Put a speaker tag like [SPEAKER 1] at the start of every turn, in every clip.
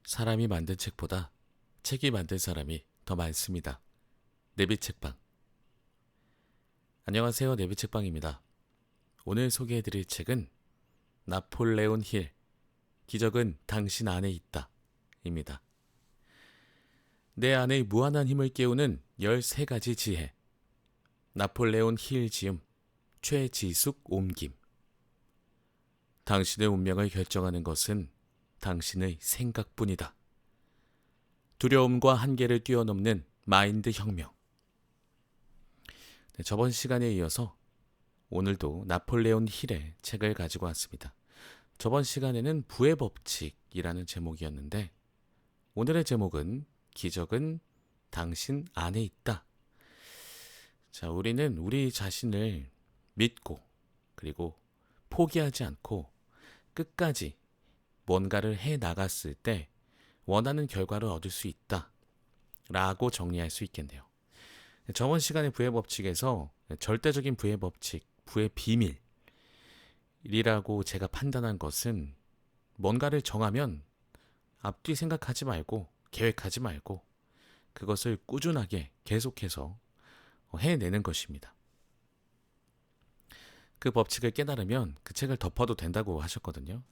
[SPEAKER 1] 사람이 만든 책보다 책이 만든 사람이 더 많습니다. 내비책방. 안녕하세요. 내비책방입니다. 오늘 소개해드릴 책은 나폴레온 힐, 기적은 당신 안에 있다 입니다. 내 안의 무한한 힘을 깨우는 13가지 지혜. 나폴레온 힐 지음, 최지숙 옮김. 당신의 운명을 결정하는 것은 당신의 생각뿐이다. 두려움과 한계를 뛰어넘는 마인드 혁명. 저번 시간에 이어서 오늘도 나폴레온 힐의 책을 가지고 왔습니다. 저번 시간에는 부의 법칙이라는 제목이었는데 오늘의 제목은 기적은 당신 안에 있다. 자, 우리는 우리 자신을 믿고 그리고 포기하지 않고 끝까지 뭔가를 해 나갔을 때 원하는 결과를 얻을 수 있다 라고 정리할 수 있겠네요. 저번 시간의 부의 법칙에서 절대적인 부의 법칙, 부의 비밀이라고 제가 판단한 것은 뭔가를 정하면 앞뒤 생각하지 말고 계획하지 말고 그것을 꾸준하게 계속해서 해내는 것입니다. 그 법칙을 깨달으면 그 책을 덮어도 된다고 하셨거든요.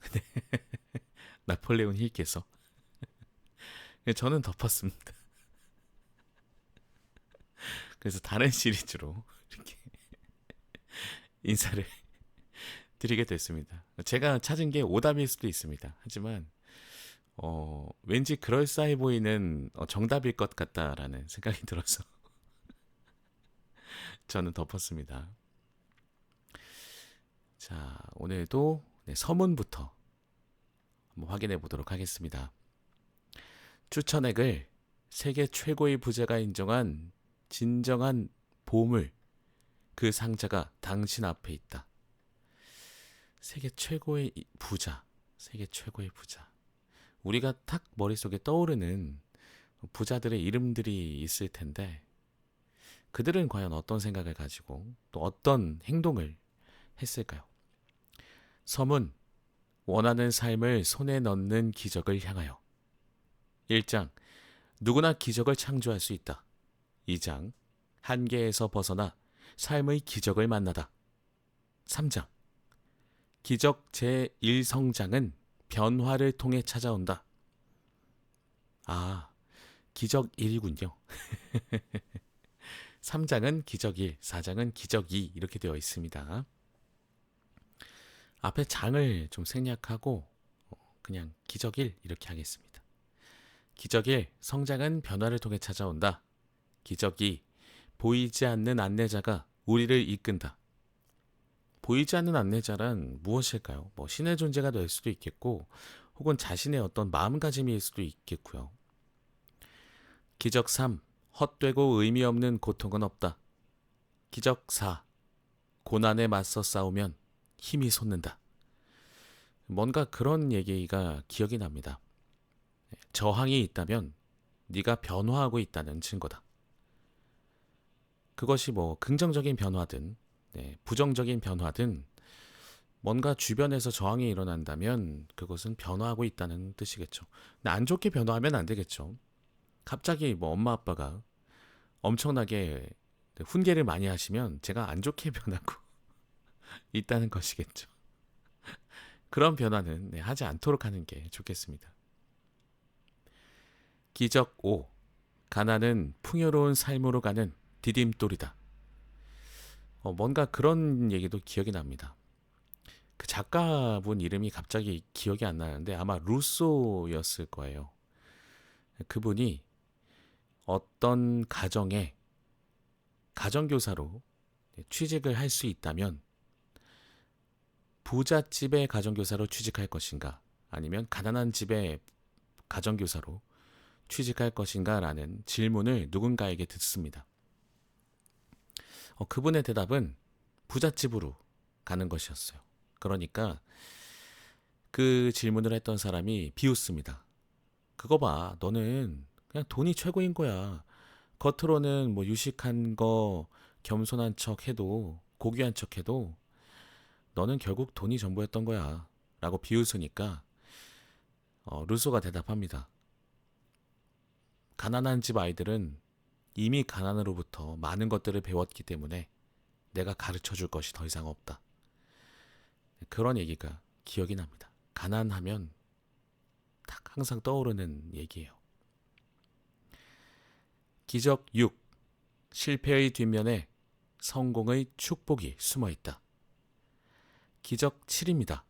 [SPEAKER 1] 나폴레온 힐께서. 저는 덮었습니다. 그래서 다른 시리즈로 이렇게 인사를 드리게 됐습니다. 제가 찾은 게 오답일 수도 있습니다. 하지만 왠지 그럴싸해 보이는 정답일 것 같다라는 생각이 들어서 저는 덮었습니다. 자, 오늘도 서문부터 한번 확인해 보도록 하겠습니다. 추천액을 세계 최고의 부자가 인정한 진정한 보물, 그 상자가 당신 앞에 있다. 세계 최고의 부자, 세계 최고의 부자. 우리가 탁 머릿속에 떠오르는 부자들의 이름들이 있을 텐데 그들은 과연 어떤 생각을 가지고 또 어떤 행동을 했을까요? 서문, 원하는 삶을 손에 넣는 기적을 향하여. 1장, 누구나 기적을 창조할 수 있다. 2장, 한계에서 벗어나 삶의 기적을 만나다. 3장, 기적 제1성장은 변화를 통해 찾아온다. 아, 기적 1이군요. 3장은 기적 1, 4장은 기적 2 이렇게 되어 있습니다. 앞에 장을 좀 생략하고 그냥 기적 1 이렇게 하겠습니다. 기적 1, 성장은 변화를 통해 찾아온다. 기적 2, 보이지 않는 안내자가 우리를 이끈다. 보이지 않는 안내자란 무엇일까요? 신의 존재가 될 수도 있겠고 혹은 자신의 어떤 마음가짐일 수도 있겠고요. 기적 3, 헛되고 의미 없는 고통은 없다. 기적 4, 고난에 맞서 싸우면 힘이 솟는다. 뭔가 그런 얘기가 기억이 납니다. 저항이 있다면 네가 변화하고 있다는 증거다. 그것이 긍정적인 변화든 부정적인 변화든 뭔가 주변에서 저항이 일어난다면 그것은 변화하고 있다는 뜻이겠죠. 근데 안 좋게 변화하면 안 되겠죠. 갑자기 엄마 아빠가 엄청나게 훈계를 많이 하시면 제가 안 좋게 변하고 있다는 것이겠죠. 그런 변화는 하지 않도록 하는 게 좋겠습니다. 기적 5. 가난은 풍요로운 삶으로 가는 디딤돌이다. 뭔가 그런 얘기도 기억이 납니다. 그 작가분 이름이 갑자기 기억이 안 나는데 아마 루소였을 거예요. 그분이 어떤 가정에 가정교사로 취직을 할 수 있다면 부잣집의 가정교사로 취직할 것인가 아니면 가난한 집의 가정교사로 취직할 것인가 라는 질문을 누군가에게 듣습니다. 그분의 대답은 부잣집으로 가는 것이었어요. 그러니까 그 질문을 했던 사람이 비웃습니다. 그거 봐, 너는 그냥 돈이 최고인 거야. 겉으로는 유식한 거 겸손한 척 해도 고귀한 척 해도 너는 결국 돈이 전부였던 거야 라고 비웃으니까 루소가 대답합니다. 가난한 집 아이들은 이미 가난으로부터 많은 것들을 배웠기 때문에 내가 가르쳐 줄 것이 더 이상 없다. 그런 얘기가 기억이 납니다. 가난하면 딱 항상 떠오르는 얘기예요. 기적 6. 실패의 뒷면에 성공의 축복이 숨어 있다. 기적 7입니다.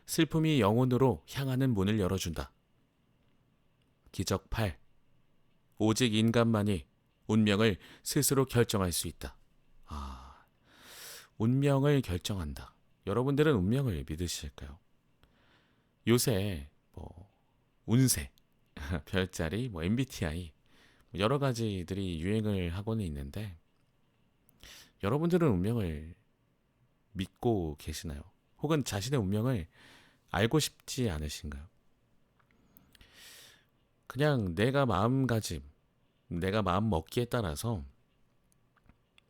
[SPEAKER 1] 슬픔이 영혼으로 향하는 문을 열어준다. 기적 8. 오직 인간만이 운명을 스스로 결정할 수 있다. 운명을 결정한다. 여러분들은 운명을 믿으실까요? 요새 운세, 별자리, MBTI 여러 가지들이 유행을 하고는 있는데 여러분들은 운명을 믿고 계시나요? 혹은 자신의 운명을 알고 싶지 않으신가요? 그냥 내가 마음가짐, 내가 마음 먹기에 따라서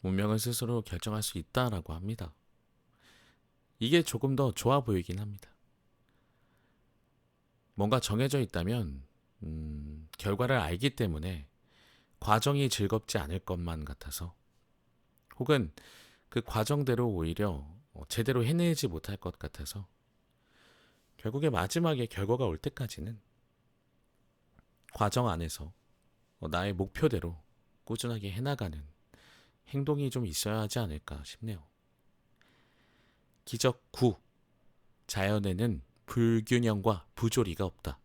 [SPEAKER 1] 운명을 스스로 결정할 수 있다라고 합니다. 이게 조금 더 좋아 보이긴 합니다. 뭔가 정해져 있다면 결과를 알기 때문에 과정이 즐겁지 않을 것만 같아서 혹은 그 과정대로 오히려 제대로 해내지 못할 것 같아서 결국에 마지막에 결과가 올 때까지는 과정 안에서 나의 목표대로 꾸준하게 해나가는 행동이 좀 있어야 하지 않을까 싶네요. 기적 9. 자연에는 불균형과 부조리가 없다.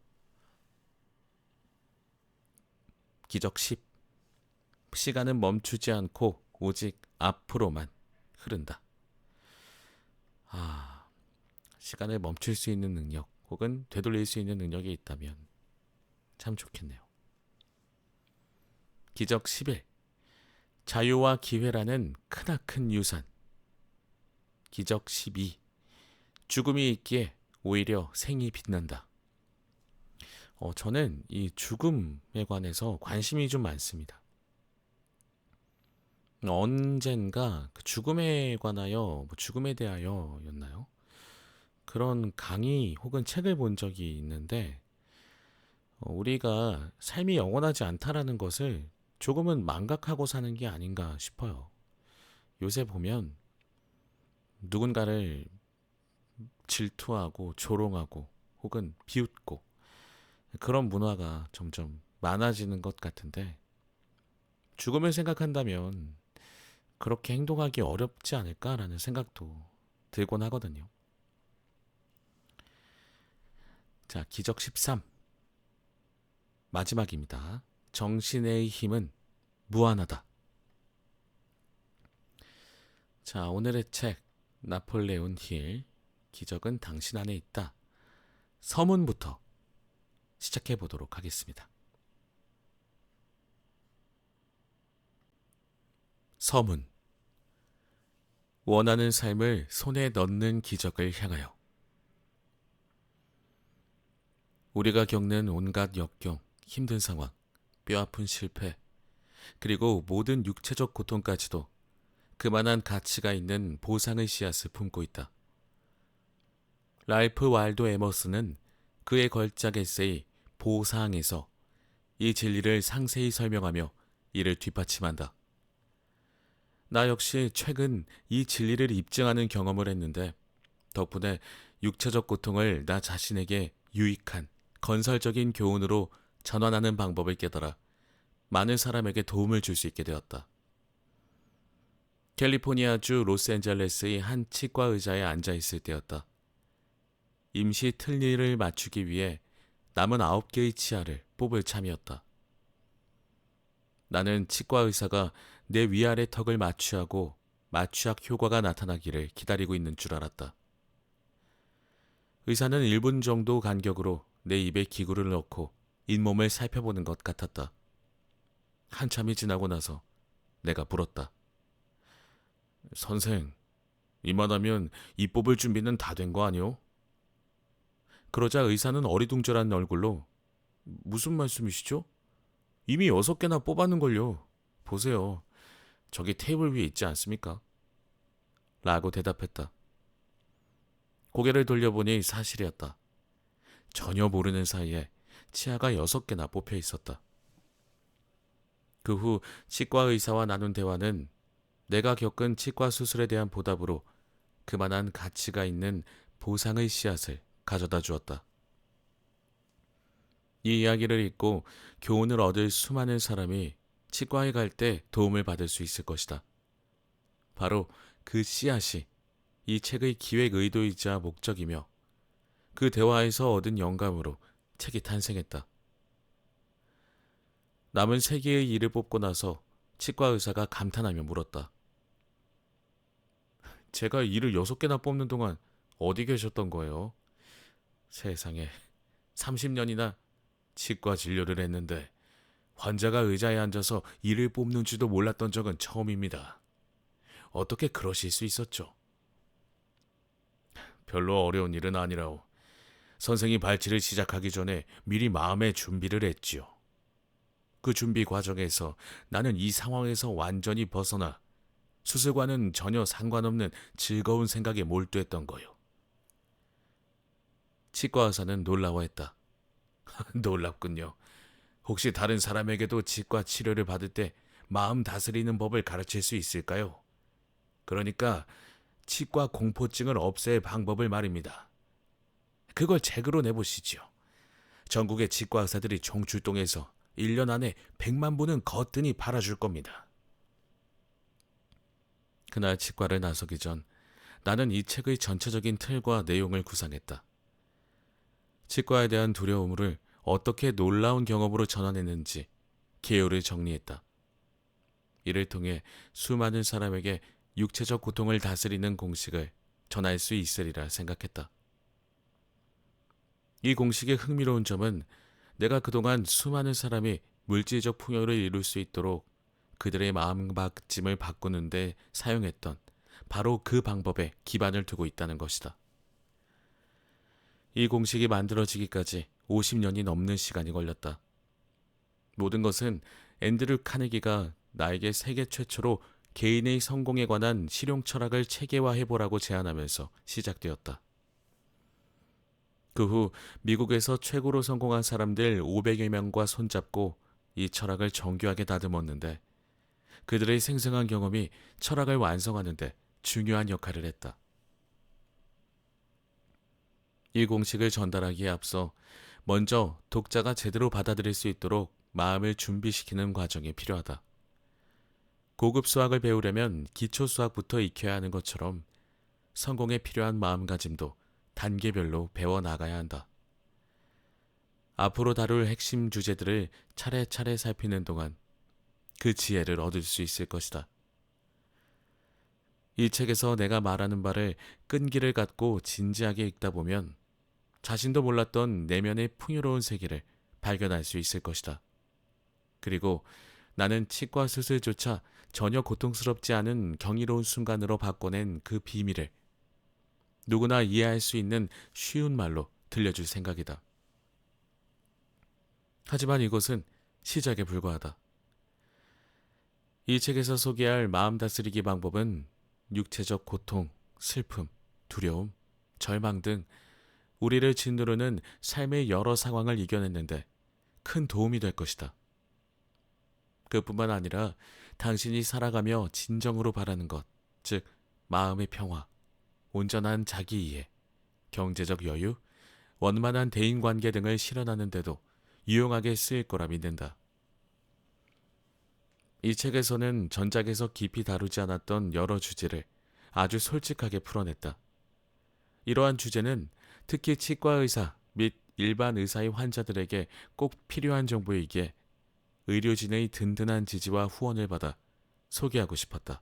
[SPEAKER 1] 기적 10. 시간은 멈추지 않고 오직 앞으로만 흐른다. 시간을 멈출 수 있는 능력 혹은 되돌릴 수 있는 능력이 있다면 참 좋겠네요. 기적 11. 자유와 기회라는 크나큰 유산. 기적 12. 죽음이 있기에 오히려 생이 빛난다. 저는 이 죽음에 관해서 관심이 좀 많습니다. 언젠가 그 죽음에 관하여, 죽음에 대하여였나요? 그런 강의 혹은 책을 본 적이 있는데, 우리가 삶이 영원하지 않다라는 것을 조금은 망각하고 사는 게 아닌가 싶어요. 요새 보면 누군가를 질투하고 조롱하고 혹은 비웃고 그런 문화가 점점 많아지는 것 같은데 죽음을 생각한다면 그렇게 행동하기 어렵지 않을까라는 생각도 들곤 하거든요. 자, 기적 13. 마지막입니다. 정신의 힘은 무한하다. 자, 오늘의 책 나폴레온 힐 기적은 당신 안에 있다. 서문부터 시작해 보도록 하겠습니다. 서문. 원하는 삶을 손에 넣는 기적을 향하여. 우리가 겪는 온갖 역경, 힘든 상황, 뼈아픈 실패, 그리고 모든 육체적 고통까지도 그만한 가치가 있는 보상의 씨앗을 품고 있다. 랄프 waldo 에머슨은 그의 걸작 에세이 보상에서 이 진리를 상세히 설명하며 이를 뒷받침한다. 나 역시 최근 이 진리를 입증하는 경험을 했는데 덕분에 육체적 고통을 나 자신에게 유익한 건설적인 교훈으로 전환하는 방법을 깨달아 많은 사람에게 도움을 줄 수 있게 되었다. 캘리포니아주 로스앤젤레스의 한 치과 의자에 앉아 있을 때였다. 임시 틀니를 맞추기 위해 남은 9개의 치아를 뽑을 참이었다. 나는 치과 의사가 내 위아래 턱을 마취하고 마취약 효과가 나타나기를 기다리고 있는 줄 알았다. 의사는 1분 정도 간격으로 내 입에 기구를 넣고 잇몸을 살펴보는 것 같았다. 한참이 지나고 나서 내가 물었다. 선생, 이만하면 입 뽑을 준비는 다 된 거 아니오? 그러자 의사는 어리둥절한 얼굴로 무슨 말씀이시죠? 이미 6개나 뽑았는걸요. 보세요. 저기 테이블 위에 있지 않습니까? 라고 대답했다. 고개를 돌려보니 사실이었다. 전혀 모르는 사이에 치아가 6개나 뽑혀 있었다. 그 후 치과 의사와 나눈 대화는 내가 겪은 치과 수술에 대한 보답으로 그만한 가치가 있는 보상의 씨앗을 가져다 주었다. 이 이야기를 읽고 교훈을 얻을 수많은 사람이 치과에 갈 때 도움을 받을 수 있을 것이다. 바로 그 씨앗이 이 책의 기획 의도이자 목적이며 그 대화에서 얻은 영감으로 책이 탄생했다. 남은 세 개의 이를 뽑고 나서 치과 의사가 감탄하며 물었다. 제가 이를 6개나 뽑는 동안 어디 계셨던 거예요? 세상에 30년이나 치과 진료를 했는데 환자가 의자에 앉아서 이를 뽑는지도 몰랐던 적은 처음입니다. 어떻게 그러실 수 있었죠? 별로 어려운 일은 아니라오. 선생이 발치를 시작하기 전에 미리 마음의 준비를 했지요. 그 준비 과정에서 나는 이 상황에서 완전히 벗어나 수술과는 전혀 상관없는 즐거운 생각에 몰두했던 거요. 치과 의사는 놀라워했다. 놀랍군요. 혹시 다른 사람에게도 치과 치료를 받을 때 마음 다스리는 법을 가르칠 수 있을까요? 그러니까 치과 공포증을 없앨 방법을 말입니다. 그걸 책으로 내보시지요. 전국의 치과 의사들이 총출동해서 1년 안에 100만 부는 거뜬히 팔아줄 겁니다. 그날 치과를 나서기 전 나는 이 책의 전체적인 틀과 내용을 구상했다. 치과에 대한 두려움을 어떻게 놀라운 경험으로 전환했는지 개요를 정리했다. 이를 통해 수많은 사람에게 육체적 고통을 다스리는 공식을 전할 수 있으리라 생각했다. 이 공식의 흥미로운 점은 내가 그동안 수많은 사람이 물질적 풍요를 이룰 수 있도록 그들의 마음가짐을 바꾸는 데 사용했던 바로 그 방법에 기반을 두고 있다는 것이다. 이 공식이 만들어지기까지 50년이 넘는 시간이 걸렸다. 모든 것은 앤드류 카네기가 나에게 세계 최초로 개인의 성공에 관한 실용 철학을 체계화해보라고 제안하면서 시작되었다. 그 후 미국에서 최고로 성공한 사람들 500여 명과 손잡고 이 철학을 정교하게 다듬었는데 그들의 생생한 경험이 철학을 완성하는 데 중요한 역할을 했다. 이 공식을 전달하기에 앞서 먼저 독자가 제대로 받아들일 수 있도록 마음을 준비시키는 과정이 필요하다. 고급 수학을 배우려면 기초 수학부터 익혀야 하는 것처럼 성공에 필요한 마음가짐도 단계별로 배워나가야 한다. 앞으로 다룰 핵심 주제들을 차례차례 살피는 동안 그 지혜를 얻을 수 있을 것이다. 이 책에서 내가 말하는 바를 끈기를 갖고 진지하게 읽다 보면 자신도 몰랐던 내면의 풍요로운 세계를 발견할 수 있을 것이다. 그리고 나는 치과 수술조차 전혀 고통스럽지 않은 경이로운 순간으로 바꿔낸 그 비밀을 누구나 이해할 수 있는 쉬운 말로 들려줄 생각이다. 하지만 이것은 시작에 불과하다. 이 책에서 소개할 마음 다스리기 방법은 육체적 고통, 슬픔, 두려움, 절망 등 우리를 짓누르는 삶의 여러 상황을 이겨냈는데 큰 도움이 될 것이다. 그뿐만 아니라 당신이 살아가며 진정으로 바라는 것, 즉 마음의 평화, 온전한 자기이해, 경제적 여유, 원만한 대인관계 등을 실현하는 데도 유용하게 쓰일 거라 믿는다. 이 책에서는 전작에서 깊이 다루지 않았던 여러 주제를 아주 솔직하게 풀어냈다. 이러한 주제는 특히 치과 의사 및 일반 의사의 환자들에게 꼭 필요한 정보이기에 의료진의 든든한 지지와 후원을 받아 소개하고 싶었다.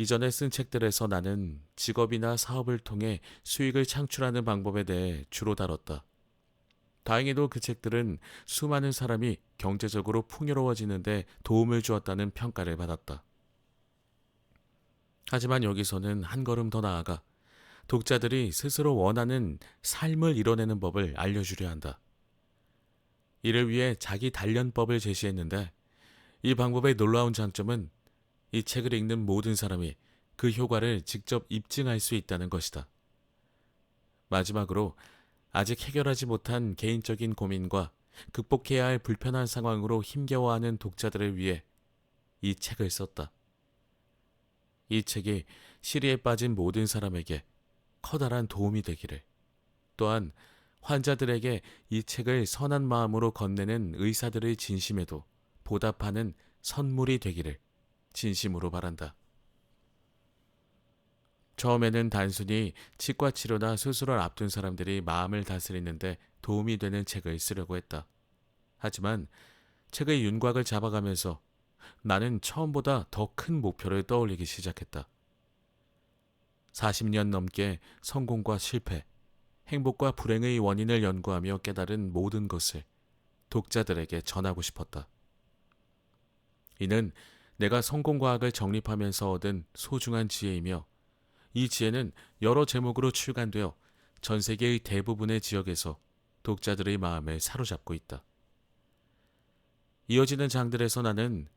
[SPEAKER 1] 이전에 쓴 책들에서 나는 직업이나 사업을 통해 수익을 창출하는 방법에 대해 주로 다뤘다. 다행히도 그 책들은 수많은 사람이 경제적으로 풍요로워지는데 도움을 주었다는 평가를 받았다. 하지만 여기서는 한 걸음 더 나아가 독자들이 스스로 원하는 삶을 이뤄내는 법을 알려주려 한다. 이를 위해 자기 단련법을 제시했는데 이 방법의 놀라운 장점은 이 책을 읽는 모든 사람이 그 효과를 직접 입증할 수 있다는 것이다. 마지막으로 아직 해결하지 못한 개인적인 고민과 극복해야 할 불편한 상황으로 힘겨워하는 독자들을 위해 이 책을 썼다. 이 책이 시리에 빠진 모든 사람에게 커다란 도움이 되기를, 또한 환자들에게 이 책을 선한 마음으로 건네는 의사들의 진심에도 보답하는 선물이 되기를 진심으로 바란다. 처음에는 단순히 치과 치료나 수술을 앞둔 사람들이 마음을 다스리는데 도움이 되는 책을 쓰려고 했다. 하지만 책의 윤곽을 잡아가면서 나는 처음보다 더 큰 목표를 떠올리기 시작했다. 40년 넘게 성공과 실패, 행복과 불행의 원인을 연구하며 깨달은 모든 것을 독자들에게 전하고 싶었다. 이는 내가 성공과학을 정립하면서 얻은 소중한 지혜이며, 이 지혜는 여러 제목으로 출간되어 전 세계의 대부분의 지역에서 독자들의 마음을 사로잡고 있다. 이어지는 장들에서 나는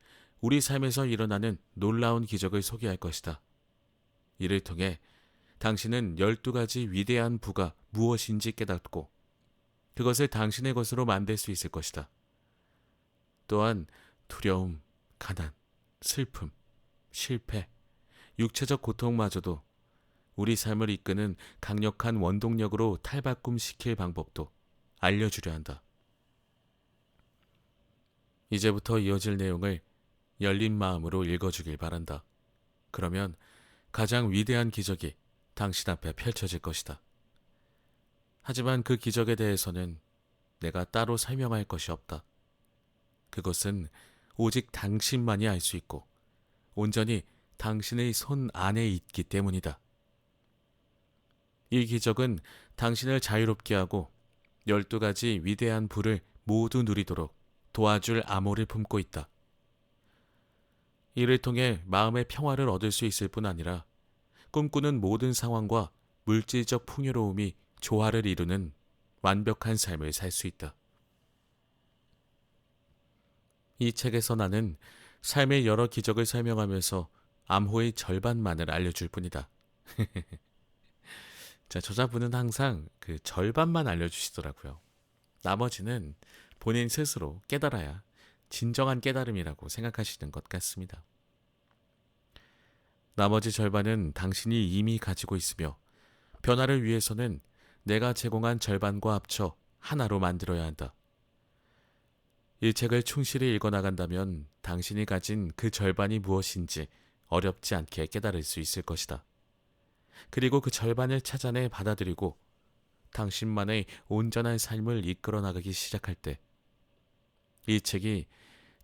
[SPEAKER 1] 우리 삶에서 일어나는 놀라운 기적을 소개할 것이다. 이를 통해 당신은 12가지 위대한 부가 무엇인지 깨닫고 그것을 당신의 것으로 만들 수 있을 것이다. 또한 두려움, 가난, 슬픔, 실패, 육체적 고통마저도 우리 삶을 이끄는 강력한 원동력으로 탈바꿈시킬 방법도 알려주려 한다. 이제부터 이어질 내용을 열린 마음으로 읽어주길 바란다. 그러면 가장 위대한 기적이 당신 앞에 펼쳐질 것이다. 하지만 그 기적에 대해서는 내가 따로 설명할 것이 없다. 그것은 오직 당신만이 알 수 있고 온전히 당신의 손 안에 있기 때문이다. 이 기적은 당신을 자유롭게 하고 12가지 위대한 부를 모두 누리도록 도와줄 암호를 품고 있다. 이를 통해 마음의 평화를 얻을 수 있을 뿐 아니라 꿈꾸는 모든 상황과 물질적 풍요로움이 조화를 이루는 완벽한 삶을 살 수 있다. 이 책에서 나는 삶의 여러 기적을 설명하면서 암호의 절반만을 알려줄 뿐이다. 자, 저자분은 항상 그 절반만 알려주시더라고요. 나머지는 본인 스스로 깨달아야 진정한 깨달음이라고 생각하시는 것 같습니다. 나머지 절반은 당신이 이미 가지고 있으며 변화를 위해서는 내가 제공한 절반과 합쳐 하나로 만들어야 한다. 이 책을 충실히 읽어나간다면 당신이 가진 그 절반이 무엇인지 어렵지 않게 깨달을 수 있을 것이다. 그리고 그 절반을 찾아내 받아들이고 당신만의 온전한 삶을 이끌어 나가기 시작할 때 이 책이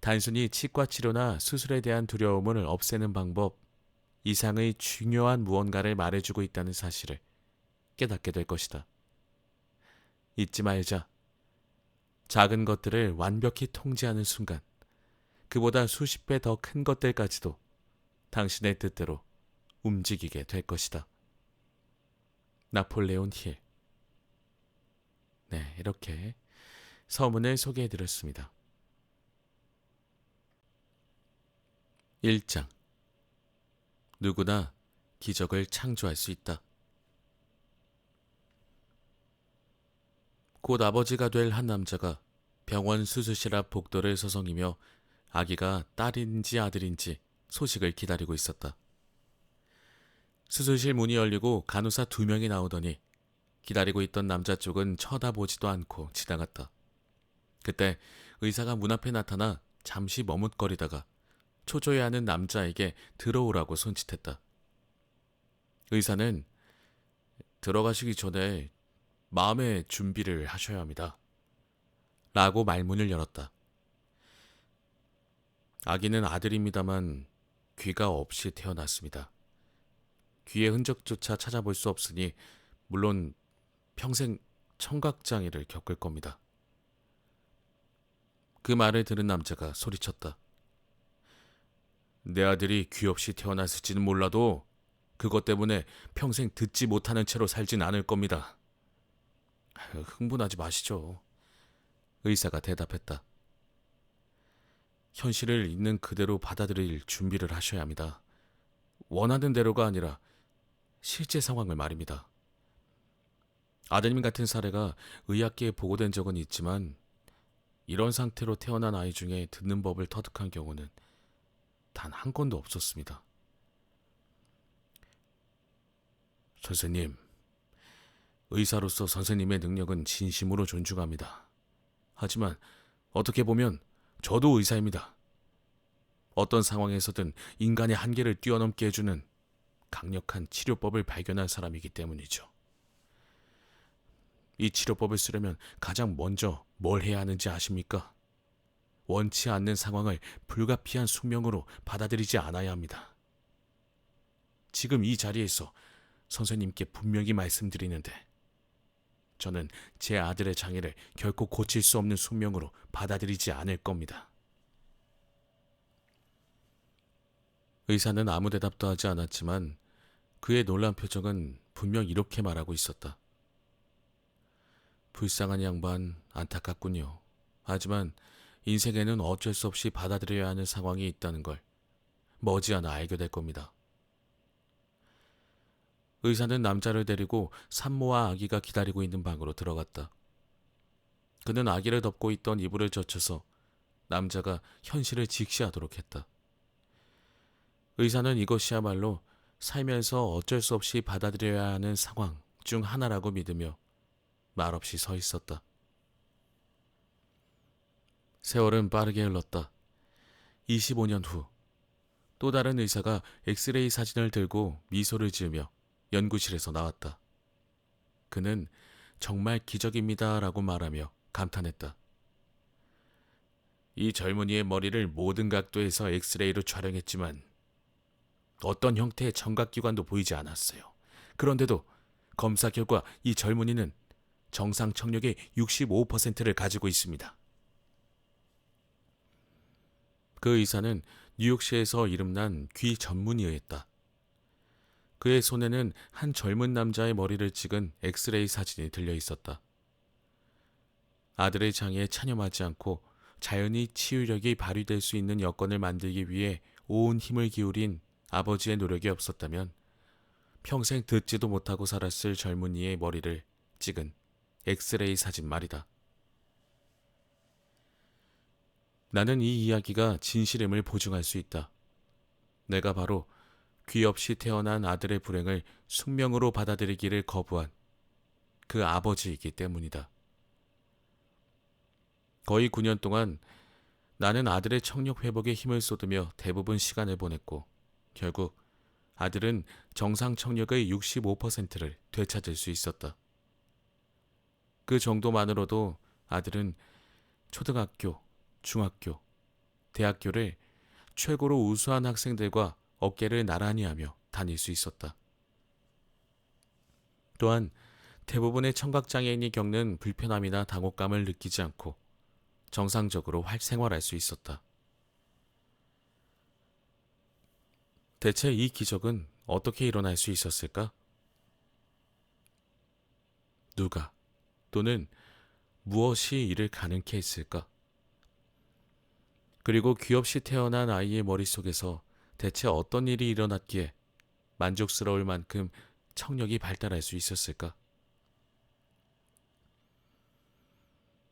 [SPEAKER 1] 단순히 치과 치료나 수술에 대한 두려움을 없애는 방법 이상의 중요한 무언가를 말해주고 있다는 사실을 깨닫게 될 것이다. 잊지 말자. 작은 것들을 완벽히 통제하는 순간 그보다 수십 배 더 큰 것들까지도 당신의 뜻대로 움직이게 될 것이다. 나폴레온 힐. 네, 이렇게 서문을 소개해드렸습니다. 1장. 누구나 기적을 창조할 수 있다. 곧 아버지가 될 한 남자가 병원 수술실 앞 복도를 서성이며 아기가 딸인지 아들인지 소식을 기다리고 있었다. 수술실 문이 열리고 간호사 2명이 나오더니 기다리고 있던 남자 쪽은 쳐다보지도 않고 지나갔다. 그때 의사가 문 앞에 나타나 잠시 머뭇거리다가 초조해하는 남자에게 들어오라고 손짓했다. 의사는 들어가시기 전에 마음의 준비를 하셔야 합니다. 라고 말문을 열었다. 아기는 아들입니다만 귀가 없이 태어났습니다. 귀의 흔적조차 찾아볼 수 없으니 물론 평생 청각장애를 겪을 겁니다. 그 말을 들은 남자가 소리쳤다. 내 아들이 귀 없이 태어났을지는 몰라도 그것 때문에 평생 듣지 못하는 채로 살진 않을 겁니다. 흥분하지 마시죠. 의사가 대답했다. 현실을 있는 그대로 받아들일 준비를 하셔야 합니다. 원하는 대로가 아니라 실제 상황을 말입니다. 아드님 같은 사례가 의학계에 보고된 적은 있지만 이런 상태로 태어난 아이 중에 듣는 법을 터득한 경우는 단 한 건도 없었습니다. 선생님, 의사로서 선생님의 능력은 진심으로 존중합니다. 하지만 어떻게 보면 저도 의사입니다. 어떤 상황에서든 인간의 한계를 뛰어넘게 해주는 강력한 치료법을 발견한 사람이기 때문이죠. 이 치료법을 쓰려면 가장 먼저 뭘 해야 하는지 아십니까? 원치 않는 상황을 불가피한 숙명으로 받아들이지 않아야 합니다. 지금 이 자리에서 선생님께 분명히 말씀드리는데, 저는 제 아들의 장애를 결코 고칠 수 없는 숙명으로 받아들이지 않을 겁니다. 의사는 아무 대답도 하지 않았지만 그의 놀란 표정은 분명 이렇게 말하고 있었다. 불쌍한 양반, 안타깝군요. 하지만 인생에는 어쩔 수 없이 받아들여야 하는 상황이 있다는 걸 머지않아 알게 될 겁니다. 의사는 남자를 데리고 산모와 아기가 기다리고 있는 방으로 들어갔다. 그는 아기를 덮고 있던 이불을 젖혀서 남자가 현실을 직시하도록 했다. 의사는 이것이야말로 살면서 어쩔 수 없이 받아들여야 하는 상황 중 하나라고 믿으며 말없이 서 있었다. 세월은 빠르게 흘렀다. 25년 후, 또 다른 의사가 엑스레이 사진을 들고 미소를 지으며 연구실에서 나왔다. 그는 정말 기적입니다 라고 말하며 감탄했다. 이 젊은이의 머리를 모든 각도에서 엑스레이로 촬영했지만 어떤 형태의 청각기관도 보이지 않았어요. 그런데도 검사 결과 이 젊은이는 정상 청력의 65%를 가지고 있습니다. 그 의사는 뉴욕시에서 이름난 귀 전문의였다. 그의 손에는 한 젊은 남자의 머리를 찍은 엑스레이 사진이 들려 있었다. 아들의 장애에 차념하지 않고 자연히 치유력이 발휘될 수 있는 여건을 만들기 위해 온 힘을 기울인 아버지의 노력이 없었다면 평생 듣지도 못하고 살았을 젊은이의 머리를 찍은 엑스레이 사진 말이다. 나는 이 이야기가 진실임을 보증할 수 있다. 내가 바로 귀 없이 태어난 아들의 불행을 숙명으로 받아들이기를 거부한 그 아버지이기 때문이다. 거의 9년 동안 나는 아들의 청력 회복에 힘을 쏟으며 대부분 시간을 보냈고 결국 아들은 정상 청력의 65%를 되찾을 수 있었다. 그 정도만으로도 아들은 초등학교, 중학교, 대학교를 최고로 우수한 학생들과 어깨를 나란히 하며 다닐 수 있었다. 또한 대부분의 청각장애인이 겪는 불편함이나 당혹감을 느끼지 않고 정상적으로 생활할 수 있었다. 대체 이 기적은 어떻게 일어날 수 있었을까? 누가 또는 무엇이 이를 가능케 했을까? 그리고 귀 없이 태어난 아이의 머릿속에서 대체 어떤 일이 일어났기에 만족스러울 만큼 청력이 발달할 수 있었을까?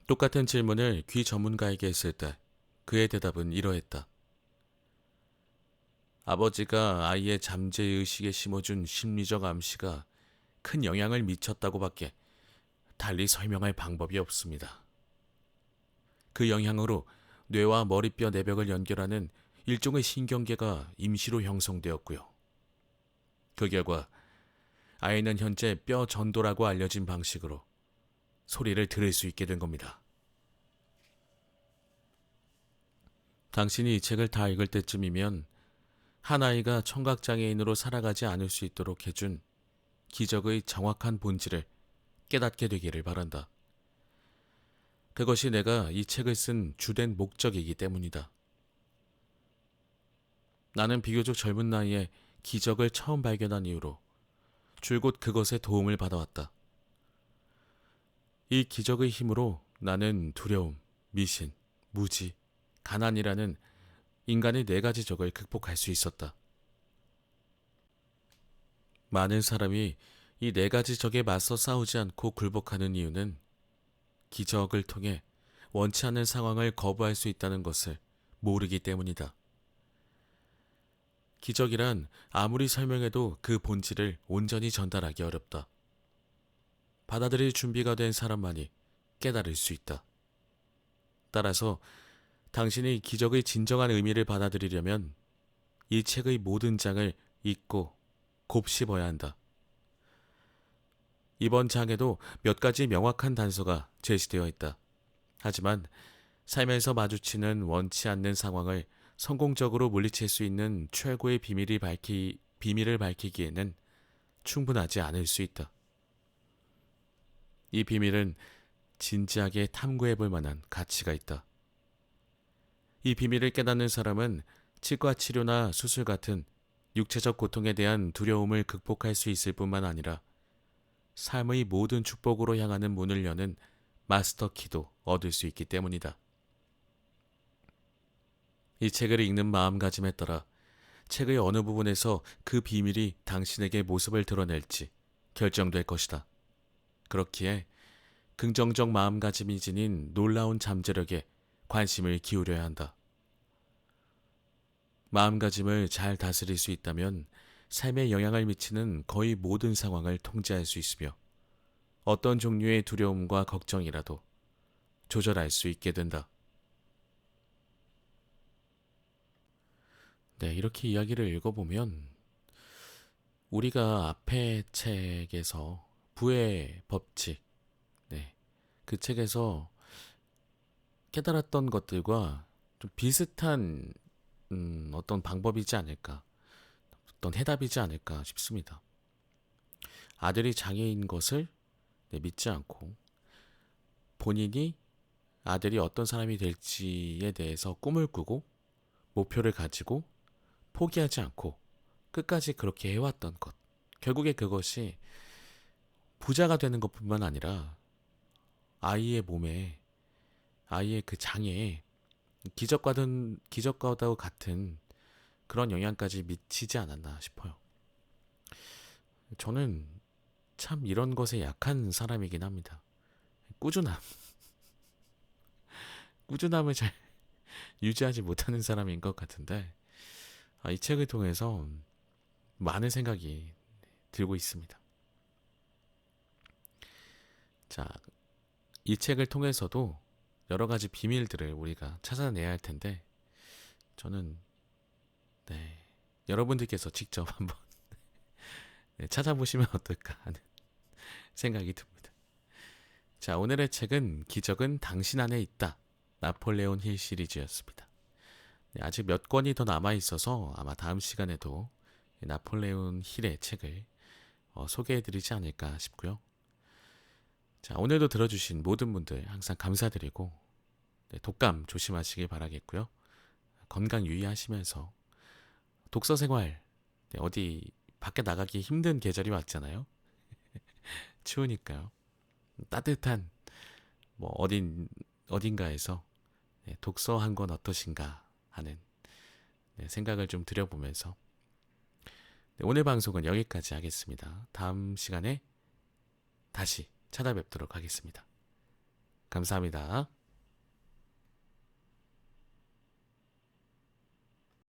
[SPEAKER 1] 똑같은 질문을 귀 전문가에게 했을 때 그의 대답은 이러했다. 아버지가 아이의 잠재의식에 심어준 심리적 암시가 큰 영향을 미쳤다고밖에 달리 설명할 방법이 없습니다. 그 영향으로 뇌와 머리뼈 내벽을 연결하는 일종의 신경계가 임시로 형성되었고요. 그 결과 아이는 현재 뼈 전도라고 알려진 방식으로 소리를 들을 수 있게 된 겁니다. 당신이 이 책을 다 읽을 때쯤이면 한 아이가 청각장애인으로 살아가지 않을 수 있도록 해준 기적의 정확한 본질을 깨닫게 되기를 바란다. 그것이 내가 이 책을 쓴 주된 목적이기 때문이다. 나는 비교적 젊은 나이에 기적을 처음 발견한 이후로 줄곧 그것의 도움을 받아왔다. 이 기적의 힘으로 나는 두려움, 미신, 무지, 가난이라는 인간의 4가지 적을 극복할 수 있었다. 많은 사람이 이 4가지 적에 맞서 싸우지 않고 굴복하는 이유는 기적을 통해 원치 않는 상황을 거부할 수 있다는 것을 모르기 때문이다. 기적이란 아무리 설명해도 그 본질을 온전히 전달하기 어렵다. 받아들일 준비가 된 사람만이 깨달을 수 있다. 따라서 당신이 기적의 진정한 의미를 받아들이려면 이 책의 모든 장을 읽고 곱씹어야 한다. 이번 장에도 몇 가지 명확한 단서가 제시되어 있다. 하지만 삶에서 마주치는 원치 않는 상황을 성공적으로 물리칠 수 있는 최고의 비밀을 밝히기에는 충분하지 않을 수 있다. 이 비밀은 진지하게 탐구해 볼 만한 가치가 있다. 이 비밀을 깨닫는 사람은 치과 치료나 수술 같은 육체적 고통에 대한 두려움을 극복할 수 있을 뿐만 아니라 삶의 모든 축복으로 향하는 문을 여는 마스터 키도 얻을 수 있기 때문이다. 이 책을 읽는 마음가짐에 따라 책의 어느 부분에서 그 비밀이 당신에게 모습을 드러낼지 결정될 것이다. 그렇기에 긍정적 마음가짐이 지닌 놀라운 잠재력에 관심을 기울여야 한다. 마음가짐을 잘 다스릴 수 있다면 삶에 영향을 미치는 거의 모든 상황을 통제할 수 있으며 어떤 종류의 두려움과 걱정이라도 조절할 수 있게 된다. 네, 이렇게 이야기를 읽어보면 우리가 앞의 책에서 부의 법칙, 네, 그 책에서 깨달았던 것들과 좀 비슷한 어떤 방법이지 않을까, 어떤 해답이지 않을까 싶습니다. 아들이 장애인 것을 믿지 않고 본인이 아들이 어떤 사람이 될지에 대해서 꿈을 꾸고 목표를 가지고 포기하지 않고 끝까지 그렇게 해왔던 것. 결국에 그것이 부자가 되는 것뿐만 아니라 아이의 몸에, 아이의 그 장애에 기적과도 같은 그런 영향까지 미치지 않았나 싶어요. 저는 참 이런 것에 약한 사람이긴 합니다. 꾸준함. 꾸준함을 잘 유지하지 못하는 사람인 것 같은데, 이 책을 통해서 많은 생각이 들고 있습니다. 자, 이 책을 통해서도 여러 가지 비밀들을 우리가 찾아내야 할 텐데, 저는, 네, 여러분들께서 직접 한번 찾아보시면 어떨까 하는 생각이 듭니다. 자, 오늘의 책은 기적은 당신 안에 있다. 나폴레온 힐 시리즈였습니다. 네, 아직 몇 권이 더 남아 있어서 아마 다음 시간에도 나폴레온 힐의 책을 소개해드리지 않을까 싶고요. 자, 오늘도 들어주신 모든 분들 항상 감사드리고 네, 독감 조심하시길 바라겠고요. 건강 유의하시면서 독서 생활, 네, 어디 밖에 나가기 힘든 계절이 왔잖아요. 추우니까요. 따뜻한 어딘가에서 네, 독서 한 권 어떠신가 하는 네, 생각을 좀 드려보면서 네, 오늘 방송은 여기까지 하겠습니다. 다음 시간에 다시 찾아뵙도록 하겠습니다. 감사합니다.